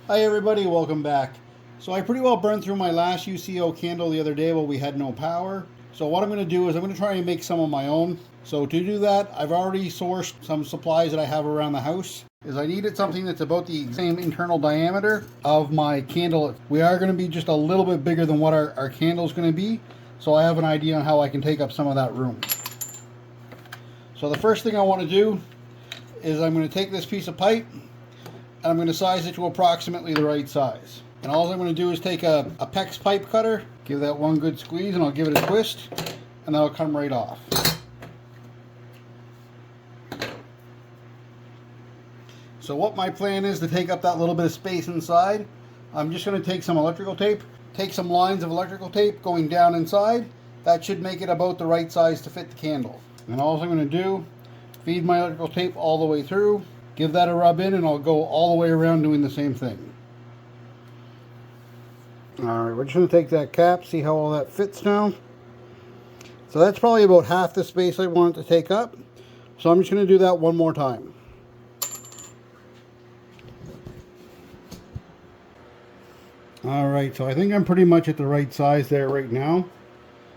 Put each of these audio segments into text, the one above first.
Hi everybody, welcome back. So I pretty well burned through my last UCO candle the other day while we had no power. So what I'm going to do is I'm going to try and make some of my own. So to do that, I've already sourced some supplies that I have around the house. I needed something that's about the same internal diameter of my candle. We are going to be just a little bit bigger than what our candle is going to be. So I have an idea on how I can take up some of that room. So the first thing I want to do is I'm going to take this piece of pipe and I'm going to size it to approximately the right size. And all I'm going to do is take a PEX pipe cutter, give that one good squeeze, and I'll give it a twist, and that'll come right off. So what my plan is to take up that little bit of space inside, I'm just going to take some electrical tape, take some lines of electrical tape going down inside. That should make it about the right size to fit the candle. And all I'm going to do, feed my electrical tape all the way through, give that a rub in, and I'll go all the way around doing the same thing. Alright, we're just going to take that cap, see how all that fits now. So that's probably about half the space I want it to take up. So I'm just going to do that one more time. Alright, so I think I'm pretty much at the right size there right now.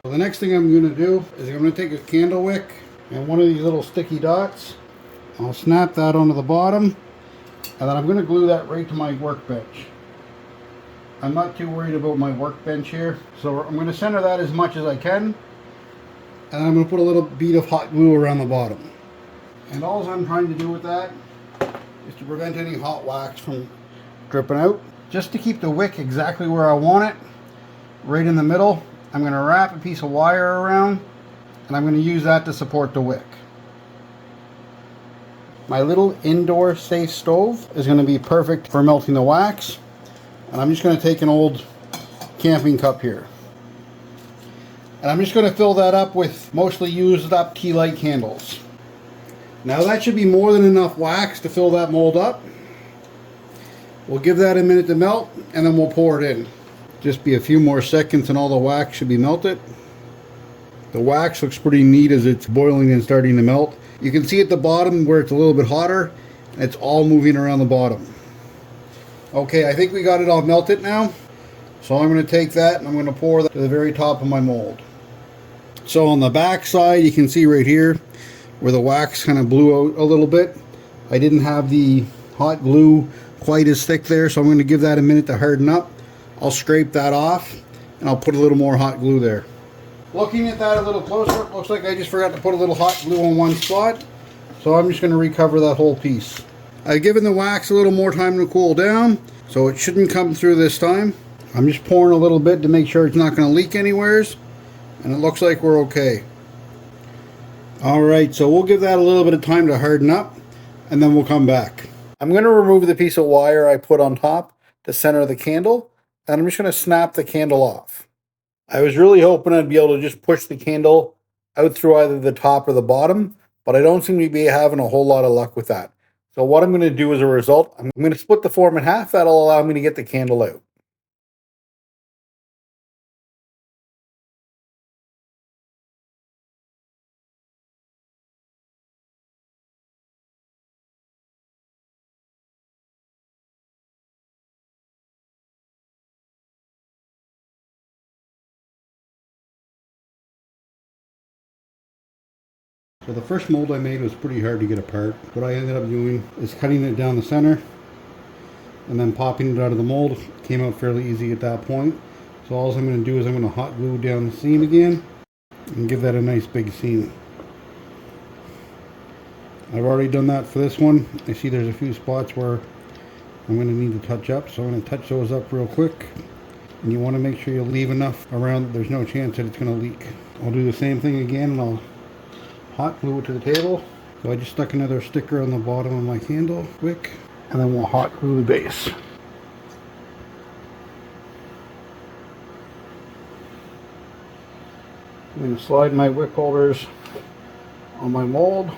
So the next thing I'm going to do is I'm going to take a candle wick and one of these little sticky dots. I'll snap that onto the bottom, and then I'm going to glue that right to my workbench. I'm not too worried about my workbench here, so I'm going to center that as much as I can, and I'm going to put a little bead of hot glue around the bottom. And all I'm trying to do with that is to prevent any hot wax from dripping out. Just to keep the wick exactly where I want it, right in the middle, I'm going to wrap a piece of wire around, and I'm going to use that to support the wick. My little indoor safe stove is going to be perfect for melting the wax. And I'm just going to take an old camping cup here. And I'm just going to fill that up with mostly used up tea light candles. Now that should be more than enough wax to fill that mold up. We'll give that a minute to melt and then we'll pour it in. Just be a few more seconds and all the wax should be melted. The wax looks pretty neat as it's boiling and starting to melt. You can see at the bottom where it's a little bit hotter, and it's all moving around the bottom. Okay, I think we got it all melted now. So I'm going to take that and I'm going to pour that to the very top of my mold. So on the back side, you can see right here where the wax kind of blew out a little bit. I didn't have the hot glue quite as thick there, so I'm going to give that a minute to harden up. I'll scrape that off and I'll put a little more hot glue there. Looking at that a little closer, it looks like I just forgot to put a little hot glue on one spot. So I'm just going to recover that whole piece. I've given the wax a little more time to cool down, so it shouldn't come through this time. I'm just pouring a little bit to make sure it's not going to leak anywheres. And it looks like we're okay. Alright, so we'll give that a little bit of time to harden up, and then we'll come back. I'm going to remove the piece of wire I put on top to center the candle, and I'm just going to snap the candle off. I was really hoping I'd be able to just push the candle out through either the top or the bottom, but I don't seem to be having a whole lot of luck with that. So what I'm going to do as a result, I'm going to split the form in half. That'll allow me to get the candle out. So the first mold I made was pretty hard to get apart. What I ended up doing is cutting it down the center and then popping it out of the mold. It came out fairly easy at that point. So all I'm going to do is I'm going to hot glue down the seam again and give that a nice big seam. I've already done that for this one. I see there's a few spots where I'm going to need to touch up, so I'm going to touch those up real quick. And you want to make sure you leave enough around that there's no chance that it's going to leak. I'll do the same thing again, and I'll hot glue it to the table. So I just stuck another sticker on the bottom of my candle wick, and then we'll hot glue the base. I'm going to slide my wick holders on my mold.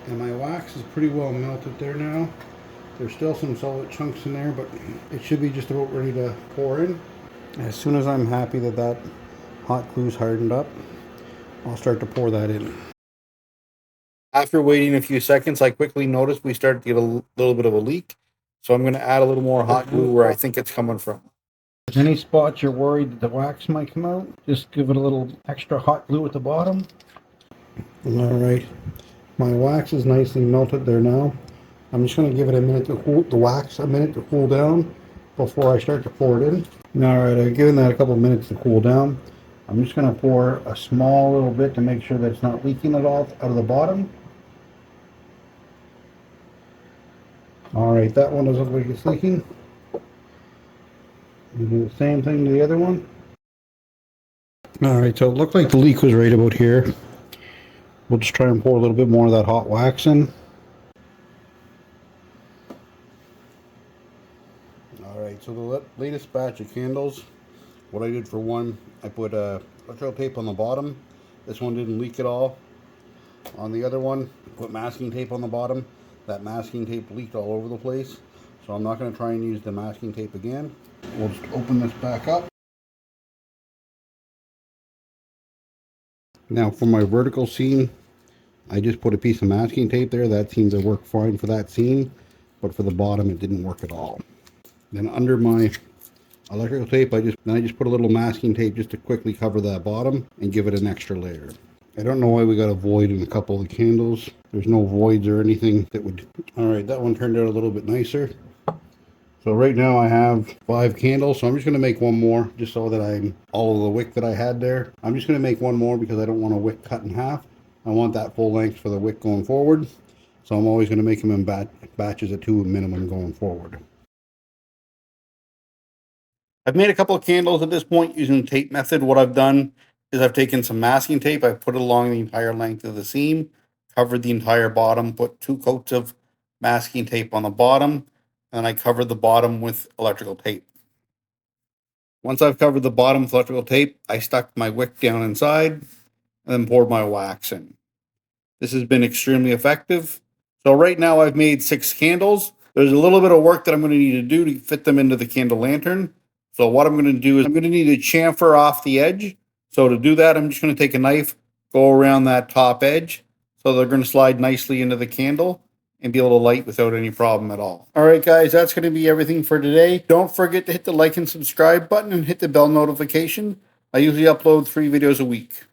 And my wax is pretty well melted there now. There's still some solid chunks in there, but it should be just about ready to pour in. As soon as I'm happy that that hot glue's hardened up, I'll start to pour that in. After waiting a few seconds, I quickly noticed we started to get a little bit of a leak. So I'm going to add a little more hot glue where I think it's coming from. If there's any spots you're worried that the wax might come out, just give it a little extra hot glue at the bottom. All right, my wax is nicely melted there now. I'm just going to give it a minute to cool, the wax a minute to cool down before I start to pour it in. All right, I've given that a couple of minutes to cool down. I'm just going to pour a small little bit to make sure that it's not leaking at all out of the bottom. All right, that one doesn't look like it's leaking. You do the same thing to the other one. All right, so it looked like the leak was right about here. We'll just try and pour a little bit more of that hot wax in. All right, so the latest batch of candles, what I did for one, I put electrical tape on the bottom. This one didn't leak at all. On the other one, I put masking tape on the bottom. That masking tape leaked all over the place. So I'm not going to try and use the masking tape again. We'll just open this back up. Now for my vertical seam, I just put a piece of masking tape there. That seems to work fine for that seam, but for the bottom it didn't work at all. Then under my electrical tape, I just put a little masking tape just to quickly cover that bottom and give it an extra layer. I don't know why we got a void in a couple of the candles. There's no voids or anything that would... All right, that one turned out a little bit nicer. So right now I have 5 candles, so I'm just going to make one more just so that I'm all of the wick that I had there. I'm just going to make one more because I don't want a wick cut in half. I want that full length for the wick going forward. So I'm always going to make them in batches of 2 minimum going forward. I've made a couple of candles at this point using the tape method. What I've done is I've taken some masking tape, I've put it along the entire length of the seam, covered the entire bottom, put 2 coats of masking tape on the bottom, and I covered the bottom with electrical tape. Once I've covered the bottom with electrical tape, I stuck my wick down inside and then poured my wax in. This has been extremely effective. So right now I've made 6 candles. There's a little bit of work that I'm going to need to do to fit them into the candle lantern. So what I'm going to do is I'm going to need to chamfer off the edge. So to do that, I'm just going to take a knife, go around that top edge. So they're going to slide nicely into the candle and be able to light without any problem at all. All right, guys, that's going to be everything for today. Don't forget to hit the like and subscribe button and hit the bell notification. I usually upload 3 videos a week.